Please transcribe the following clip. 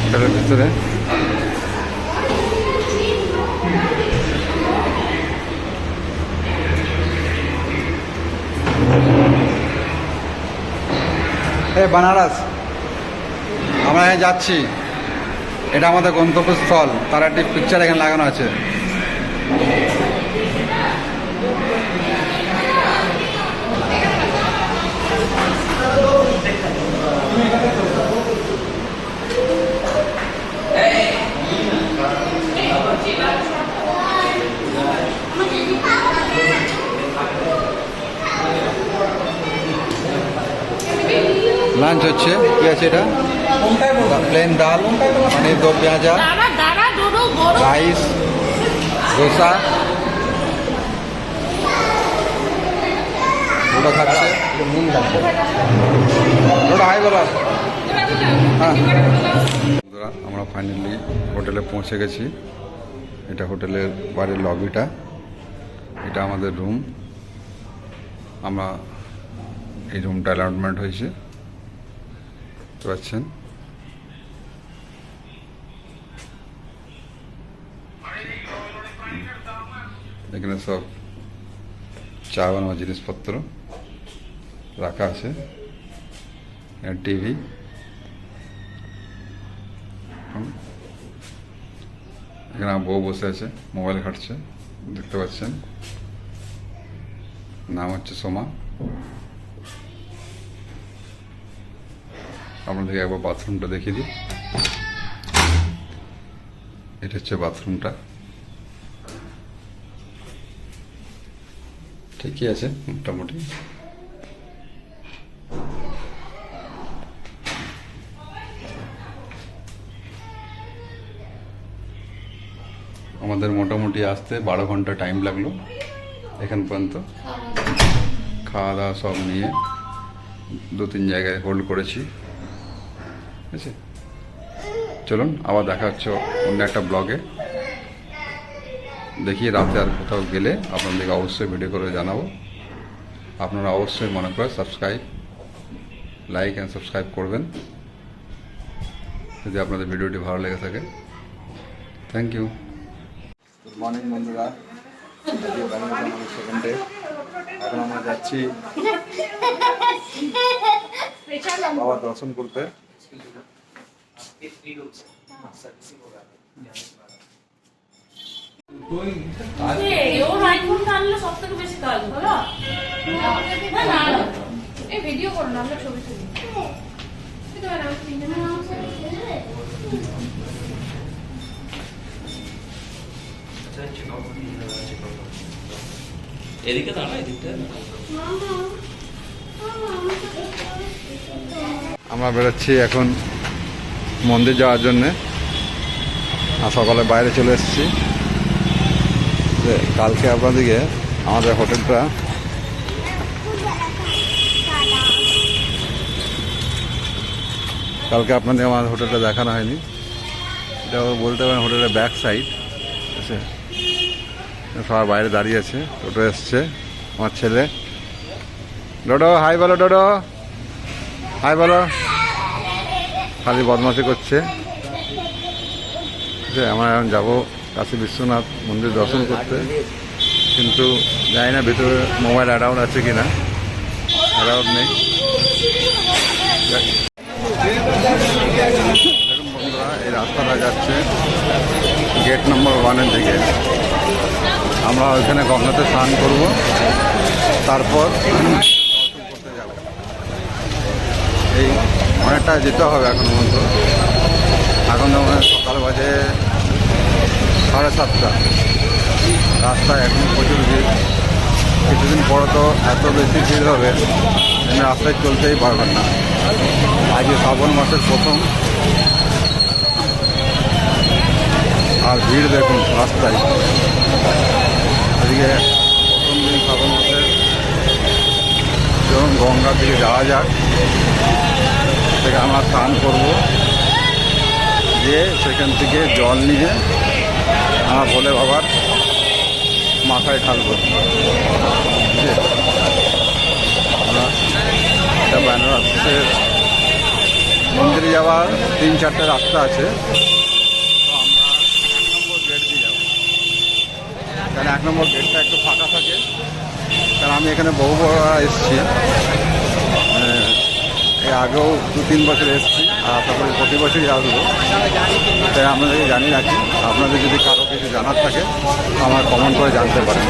হোটেলের ভিতরে। বানারস আমরা এখানে যাচ্ছি, এটা আমাদের গন্তব্যস্থল। তার একটি পিকচার এখানে লাগানো আছে। লাঞ্চ হচ্ছে, কি আছে এটা? প্লেন ডাল, পনির দো পেঁয়াজা, রাইস, ধোসা। ওটা খাচ্ছে, ওটা হাই বলো। হ্যাঁ, আমরা ফাইনালি হোটেলে পৌঁছে গেছি। এটা হোটেলের বাড়ির লবিটা, এটা আমাদের রুম। আমরা এই রুমটা অ্যালটমেন্ট হয়েছে, পাচ্ছেন। এখানে সব চা বানানোর জিনিসপত্র রাখা আছে, টিভি। এখানে বউ বসে আছে, মোবাইল ঘাটছে, দেখতে পাচ্ছেন। নাম হচ্ছে সোমা। আপনাদেরকে একবার বাথরুমটা দেখিয়ে দিই। এটা হচ্ছে বাথরুমটা, ঠিকই আছে মোটামুটি। আমাদের মোটামুটি আসতে 12 ঘন্টা টাইম লাগলো এখান পর্যন্ত। খাওয়া দাওয়া সব নিয়ে 2-3 জায়গায় হোল্ড করেছি, ঠিক আছে। চলুন আবার দেখা হচ্ছে অন্য একটা ব্লগে। দেখি রাতে আর কোথাও গেলে আপনাদেরকে অবশ্যই ভিডিও করে জানাবো। আপনারা অবশ্যই মনে করে সাবস্ক্রাইব, লাইক অ্যান্ড সাবস্ক্রাইব করবেন যদি আপনাদের ভিডিওটি ভালো লেগে থাকে। Thank you. গুড মর্নিং বন্ধুরা, সেকেন্ড ডে। এখন আমরা যাচ্ছি বাবার দর্শন করতে। ভিডিও করো না, আমরা ছবি তুলি। এদিকে দাঁড়া, এদিকটা। আমরা বেরোচ্ছি এখন মন্দির যাওয়ার জন্যে। আর সকালে বাইরে চলে এসেছি। কালকে আপনাদেরকে আমাদের হোটেলটা আমাদের হোটেলটা দেখানো হয়নি। এটা বলতে পারেন হোটেলের ব্যাক সাইড, ঠিক আছে। সবাই বাইরে দাঁড়িয়ে আছে, টোটো এসছে। আমার ছেলে ডোডো, হাই বলো ডোডো, হাই বলো। খালি বদমাশি করছে। আমরা এখন যাবো কাশী বিশ্বনাথ মন্দির দর্শন করতে, কিন্তু জানি না ভিতরে মোবাইল অ্যালাউড আছে কি না। অ্যালাউড নেই। দেখুন বন্ধুরা, এই রাস্তাটা যাচ্ছে গেট নম্বর 1-এর দিকে। আমরা ওইখানে গঙ্গাতে স্নান করব, তারপর দর্শন করতে যাব। এই অনেকটা যেতে হবে এখন পর্যন্ত। এখন যেমন সকাল বাজে 7:30। রাস্তায় এখন প্রচুর ভিড়। কিছুদিন পরে তো এত বেশি ভিড় হবে আপনি রাস্তায় চলতেই পারবেন না। আজকে শ্রাবণ মাসের প্রথম, আর ভিড় দেখুন রাস্তায়। এদিকে প্রথম দিন শ্রাবণ মাসের, যখন গঙ্গার দিকে যাওয়া যাক, থেকে আমরা স্নান করবো, দিয়ে সেখান থেকে জল নিয়ে আমার ভোলে বাবার মাথায় ঢালবো। আমরা এটা বেনারসের মন্দিরে যাওয়ার 3-4টে রাস্তা আছে, তো আমরা 1 নম্বর গেট দিয়ে যাবো। কারণ 1 নম্বর গেটটা একটু ফাঁকা থাকে, কারণ আমি এখানে বহুবার এসেছি, এর আগেও 2-3 বছর এসেছি, আর তারপরে প্রতি বছরই আসবো। তাই আপনাদেরকে জানিয়ে রাখি, আপনাদের যদি কারো কিছু জানার থাকে আমার কমেন্ট করে জানতে পারেন।